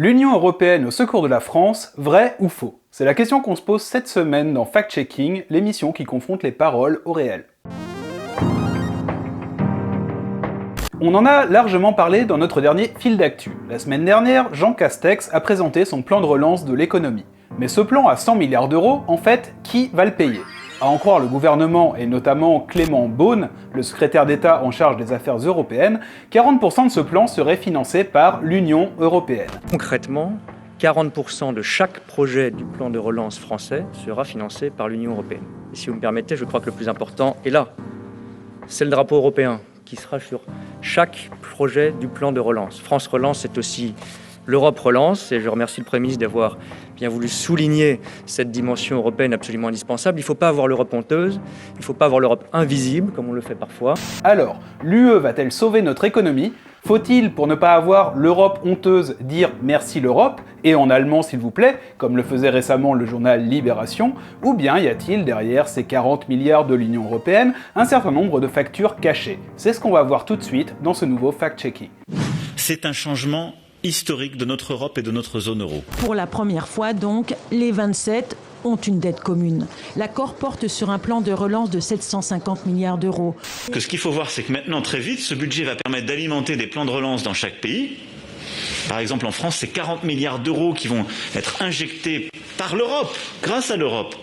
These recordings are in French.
L'Union européenne au secours de la France, vrai ou faux? C'est la question qu'on se pose cette semaine dans Fact Checking, l'émission qui confronte les paroles au réel. On en a largement parlé dans notre dernier fil d'actu. La semaine dernière, Jean Castex a présenté son plan de relance de l'économie. Mais ce plan à 100 milliards d'euros, en fait, qui va le payer? À en croire le gouvernement et notamment Clément Beaune, le secrétaire d'État en charge des affaires européennes, 40% de ce plan serait financé par l'Union européenne. Concrètement, 40% de chaque projet du plan de relance français sera financé par l'Union européenne. Et si vous me permettez, je crois que le plus important est là. C'est le drapeau européen qui sera sur chaque projet du plan de relance. France Relance, c'est aussi l'Europe Relance, et je remercie le Premier ministre d'avoir bien voulu souligner cette dimension européenne absolument indispensable. Il ne faut pas avoir l'Europe honteuse, il ne faut pas avoir l'Europe invisible, comme on le fait parfois. Alors, l'UE va-t-elle sauver notre économie? Faut-il, pour ne pas avoir l'Europe honteuse, dire « merci l'Europe » et en allemand s'il vous plaît, comme le faisait récemment le journal Libération, ou bien y a-t-il derrière ces 40 milliards de l'Union européenne un certain nombre de factures cachées? C'est ce qu'on va voir tout de suite dans ce nouveau fact-checking. C'est un changement historique de notre Europe et de notre zone euro. Pour la première fois donc, les 27 ont une dette commune. L'accord porte sur un plan de relance de 750 milliards d'euros. Ce qu'il faut voir, c'est que maintenant, très vite, ce budget va permettre d'alimenter des plans de relance dans chaque pays. Par exemple, en France, c'est 40 milliards d'euros qui vont être injectés par l'Europe, grâce à l'Europe.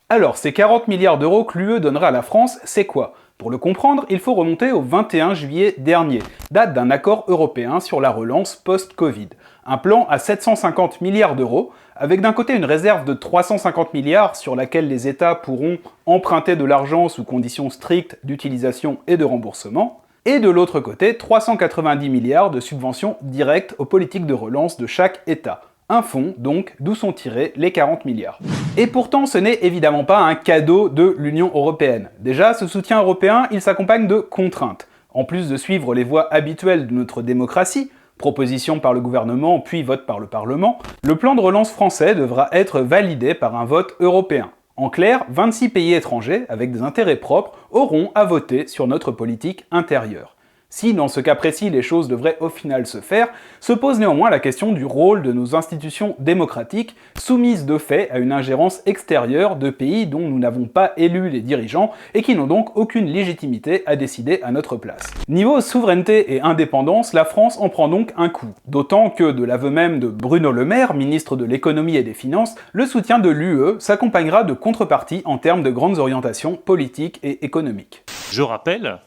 Alors, ces 40 milliards d'euros que l'UE donnera à la France, c'est quoi? Pour le comprendre, il faut remonter au 21 juillet dernier, date d'un accord européen sur la relance post-Covid. Un plan à 750 milliards d'euros, avec d'un côté une réserve de 350 milliards sur laquelle les États pourront emprunter de l'argent sous conditions strictes d'utilisation et de remboursement, et de l'autre côté 390 milliards de subventions directes aux politiques de relance de chaque État. Un fonds, donc, d'où sont tirés les 40 milliards. Et pourtant, ce n'est évidemment pas un cadeau de l'Union européenne. Déjà, ce soutien européen, il s'accompagne de contraintes. En plus de suivre les voies habituelles de notre démocratie, proposition par le gouvernement puis vote par le Parlement, le plan de relance français devra être validé par un vote européen. En clair, 26 pays étrangers, avec des intérêts propres, auront à voter sur notre politique intérieure. Si, dans ce cas précis, les choses devraient au final se faire, se pose néanmoins la question du rôle de nos institutions démocratiques, soumises de fait à une ingérence extérieure de pays dont nous n'avons pas élu les dirigeants et qui n'ont donc aucune légitimité à décider à notre place. Niveau souveraineté et indépendance, la France en prend donc un coup. D'autant que, de l'aveu même de Bruno Le Maire, ministre de l'économie et des finances, le soutien de l'UE s'accompagnera de contreparties en termes de grandes orientations politiques et économiques. Je rappelle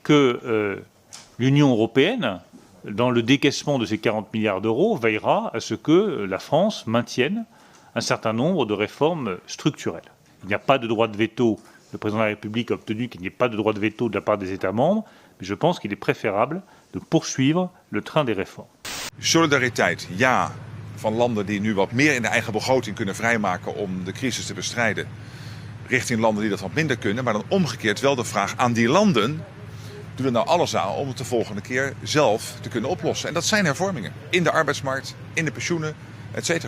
que l'Union européenne, dans le décaissement de ces 40 milliards d'euros, veillera à ce que la France maintienne un certain nombre de réformes structurelles. Il n'y a pas de droit de veto. Le président de la République a obtenu qu'il n'y ait pas de droit de veto de la part des États membres, mais je pense qu'il est préférable de poursuivre le train des réformes. Solidariteit, ja, van landen die nu wat meer in de eigen begroting kunnen vrijmaken om de crisis te bestrijden, richting landen die dat wat minder kunnen, maar dan omgekeerd wel de vraag aan die landen: doe er nou alles aan om het de volgende keer zelf te kunnen oplossen. En dat zijn hervormingen. In de arbeidsmarkt, in de pensioenen, etc.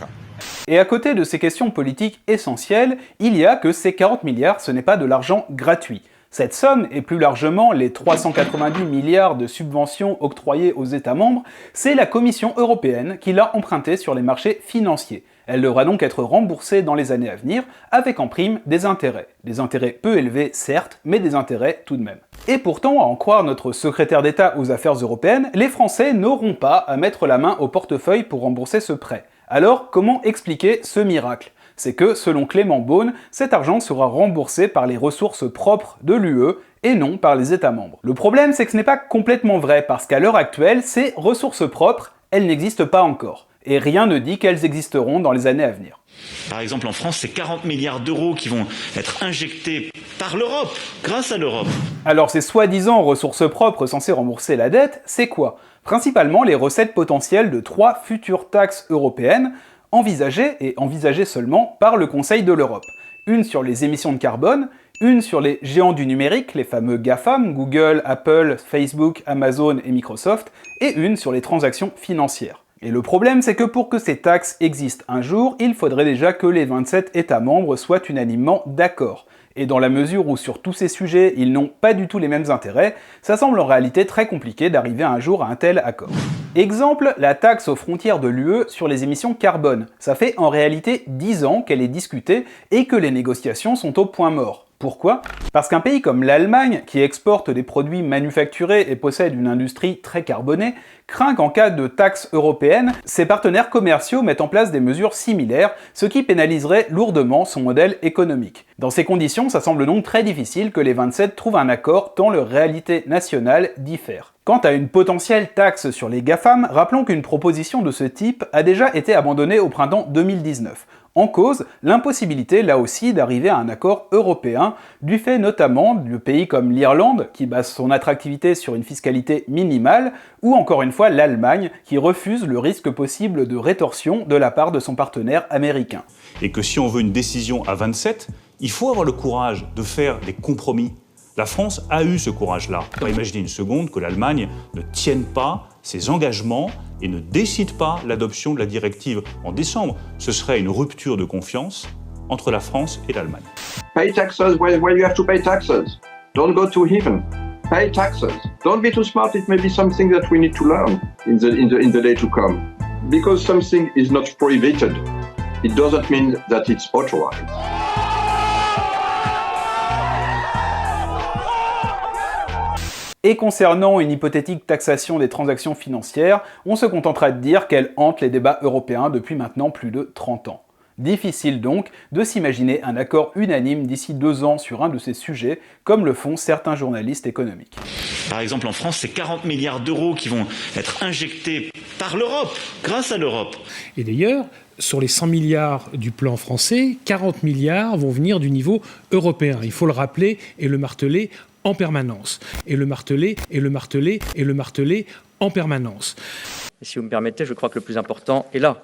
Et à côté de ces questions politiques essentielles, il y a que ces 40 milliards, ce n'est pas de l'argent gratuit. Cette somme, et plus largement les 390 milliards de subventions octroyées aux États membres, c'est la Commission européenne qui l'a emprunté sur les marchés financiers. Elle devra donc être remboursée dans les années à venir, avec en prime des intérêts. Des intérêts peu élevés, certes, mais des intérêts tout de même. Et pourtant, à en croire notre secrétaire d'État aux affaires européennes, les Français n'auront pas à mettre la main au portefeuille pour rembourser ce prêt. Alors, comment expliquer ce miracle? C'est que, selon Clément Beaune, cet argent sera remboursé par les ressources propres de l'UE et non par les États membres. Le problème, c'est que ce n'est pas complètement vrai, parce qu'à l'heure actuelle, ces ressources propres, elles n'existent pas encore. Et rien ne dit qu'elles existeront dans les années à venir. Par exemple, en France, c'est 40 milliards d'euros qui vont être injectés par l'Europe, grâce à l'Europe. Alors ces soi-disant ressources propres censées rembourser la dette, c'est quoi? Principalement les recettes potentielles de 3 futures taxes européennes, envisagées seulement par le Conseil de l'Europe. Une sur les émissions de carbone, une sur les géants du numérique, les fameux GAFAM, Google, Apple, Facebook, Amazon et Microsoft, et une sur les transactions financières. Et le problème, c'est que pour que ces taxes existent un jour, il faudrait déjà que les 27 États membres soient unanimement d'accord. Et dans la mesure où sur tous ces sujets, ils n'ont pas du tout les mêmes intérêts, ça semble en réalité très compliqué d'arriver un jour à un tel accord. Exemple, la taxe aux frontières de l'UE sur les émissions carbone. Ça fait en réalité 10 ans qu'elle est discutée et que les négociations sont au point mort. Pourquoi? Parce qu'un pays comme l'Allemagne, qui exporte des produits manufacturés et possède une industrie très carbonée, craint qu'en cas de taxe européenne, ses partenaires commerciaux mettent en place des mesures similaires, ce qui pénaliserait lourdement son modèle économique. Dans ces conditions, ça semble donc très difficile que les 27 trouvent un accord tant leurs réalités nationales diffèrent. Quant à une potentielle taxe sur les GAFAM, rappelons qu'une proposition de ce type a déjà été abandonnée au printemps 2019. En cause, l'impossibilité, là aussi, d'arriver à un accord européen, du fait notamment de pays comme l'Irlande, qui base son attractivité sur une fiscalité minimale, ou encore une fois l'Allemagne, qui refuse le risque possible de rétorsion de la part de son partenaire américain. Et que si on veut une décision à 27, il faut avoir le courage de faire des compromis. La France a eu ce courage-là. On va imaginer une seconde que l'Allemagne ne tienne pas ses engagements et ne décide pas l'adoption de la directive en décembre. Ce serait une rupture de confiance entre la France et l'Allemagne. Pay taxes when you have to pay taxes. Don't go to heaven. Pay taxes. Don't be too smart. It may be something that we need to learn in the day to come. Because something is not prohibited, it doesn't mean that it's authorized. Et concernant une hypothétique taxation des transactions financières, on se contentera de dire qu'elle hante les débats européens depuis maintenant plus de 30 ans. Difficile donc de s'imaginer un accord unanime d'ici 2 ans sur un de ces sujets, comme le font certains journalistes économiques. Par exemple, en France, c'est 40 milliards d'euros qui vont être injectés par l'Europe, grâce à l'Europe. Et d'ailleurs, sur les 100 milliards du plan français, 40 milliards vont venir du niveau européen. Il faut le rappeler et le marteler en permanence. Et le marteler, et le marteler, et le marteler en permanence. Et si vous me permettez, je crois que le plus important est là.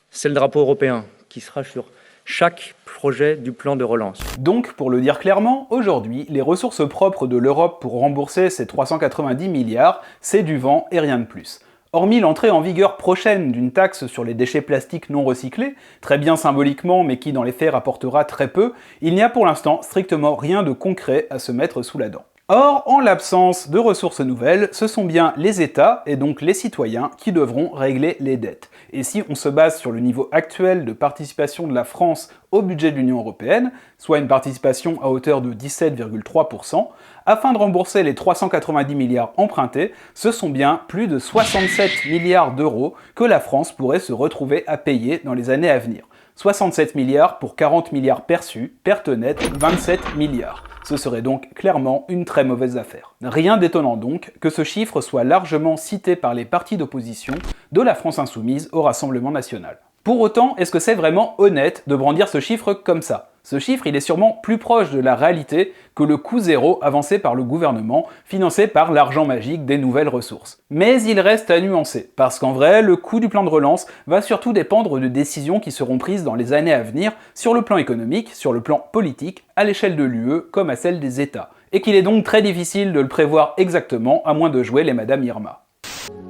C'est le drapeau européen qui sera sur chaque projet du plan de relance. Donc, pour le dire clairement, aujourd'hui, les ressources propres de l'Europe pour rembourser ces 390 milliards, c'est du vent et rien de plus. Hormis l'entrée en vigueur prochaine d'une taxe sur les déchets plastiques non recyclés, très bien symboliquement mais qui dans les faits rapportera très peu, il n'y a pour l'instant strictement rien de concret à se mettre sous la dent. Or, en l'absence de ressources nouvelles, ce sont bien les États, et donc les citoyens, qui devront régler les dettes. Et si on se base sur le niveau actuel de participation de la France au budget de l'Union européenne, soit une participation à hauteur de 17,3%, afin de rembourser les 390 milliards empruntés, ce sont bien plus de 67 milliards d'euros que la France pourrait se retrouver à payer dans les années à venir. 67 milliards pour 40 milliards perçus, perte nette 27 milliards. Ce serait donc clairement une très mauvaise affaire. Rien d'étonnant donc que ce chiffre soit largement cité par les partis d'opposition de la France insoumise au Rassemblement national. Pour autant, est-ce que c'est vraiment honnête de brandir ce chiffre comme ça? Ce chiffre, il est sûrement plus proche de la réalité que le coût zéro avancé par le gouvernement, financé par l'argent magique des nouvelles ressources. Mais il reste à nuancer, parce qu'en vrai, le coût du plan de relance va surtout dépendre de décisions qui seront prises dans les années à venir sur le plan économique, sur le plan politique, à l'échelle de l'UE comme à celle des États, et qu'il est donc très difficile de le prévoir exactement à moins de jouer les Madame Irma.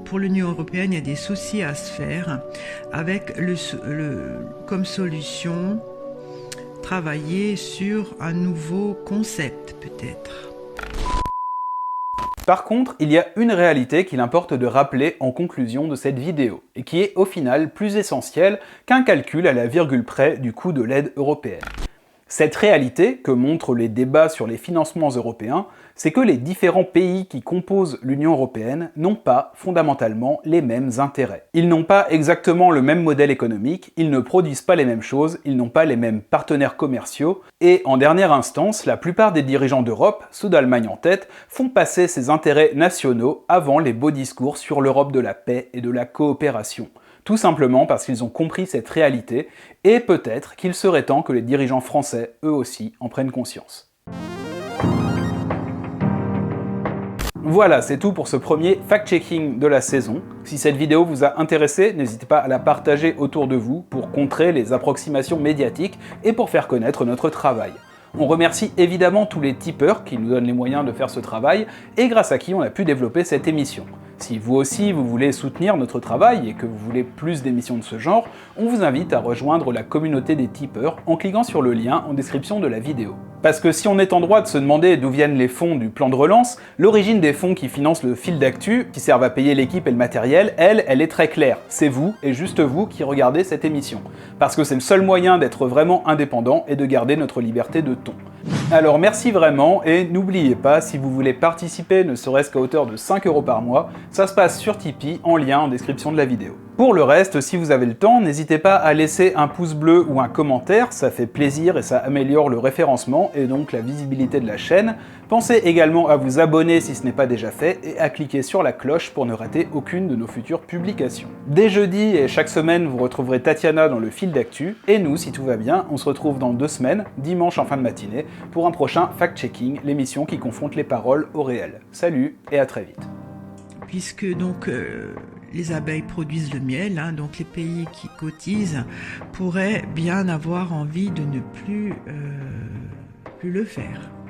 Pour l'Union européenne, il y a des soucis à se faire avec comme solution travailler sur un nouveau concept peut-être. Par contre, il y a une réalité qu'il importe de rappeler en conclusion de cette vidéo, et qui est au final plus essentielle qu'un calcul à la virgule près du coût de l'aide européenne. Cette réalité, que montrent les débats sur les financements européens, c'est que les différents pays qui composent l'Union européenne n'ont pas fondamentalement les mêmes intérêts. Ils n'ont pas exactement le même modèle économique, ils ne produisent pas les mêmes choses, ils n'ont pas les mêmes partenaires commerciaux, et en dernière instance, la plupart des dirigeants d'Europe, ceux d'Allemagne en tête, font passer ces intérêts nationaux avant les beaux discours sur l'Europe de la paix et de la coopération. Tout simplement parce qu'ils ont compris cette réalité, et peut-être qu'il serait temps que les dirigeants français, eux aussi, en prennent conscience. Voilà, c'est tout pour ce premier fact-checking de la saison. Si cette vidéo vous a intéressé, n'hésitez pas à la partager autour de vous pour contrer les approximations médiatiques et pour faire connaître notre travail. On remercie évidemment tous les tipeurs qui nous donnent les moyens de faire ce travail et grâce à qui on a pu développer cette émission. Si vous aussi vous voulez soutenir notre travail et que vous voulez plus d'émissions de ce genre, on vous invite à rejoindre la communauté des tipeurs en cliquant sur le lien en description de la vidéo. Parce que si on est en droit de se demander d'où viennent les fonds du plan de relance, l'origine des fonds qui financent le fil d'actu, qui servent à payer l'équipe et le matériel, elle est très claire. C'est vous, et juste vous, qui regardez cette émission. Parce que c'est le seul moyen d'être vraiment indépendant et de garder notre liberté de ton. Alors merci vraiment, et n'oubliez pas, si vous voulez participer ne serait-ce qu'à hauteur de 5 € par mois, ça se passe sur Tipeee, en lien en description de la vidéo. Pour le reste, si vous avez le temps, n'hésitez pas à laisser un pouce bleu ou un commentaire, ça fait plaisir et ça améliore le référencement et donc la visibilité de la chaîne. Pensez également à vous abonner si ce n'est pas déjà fait et à cliquer sur la cloche pour ne rater aucune de nos futures publications. Dès jeudi et chaque semaine, vous retrouverez Tatiana dans le fil d'actu, et nous, si tout va bien, on se retrouve dans 2 semaines, dimanche en fin de matinée, pour un prochain fact-checking, l'émission qui confronte les paroles au réel. Salut et à très vite. Puisque donc les abeilles produisent le miel, hein, donc les pays qui cotisent pourraient bien avoir envie de ne plus le faire.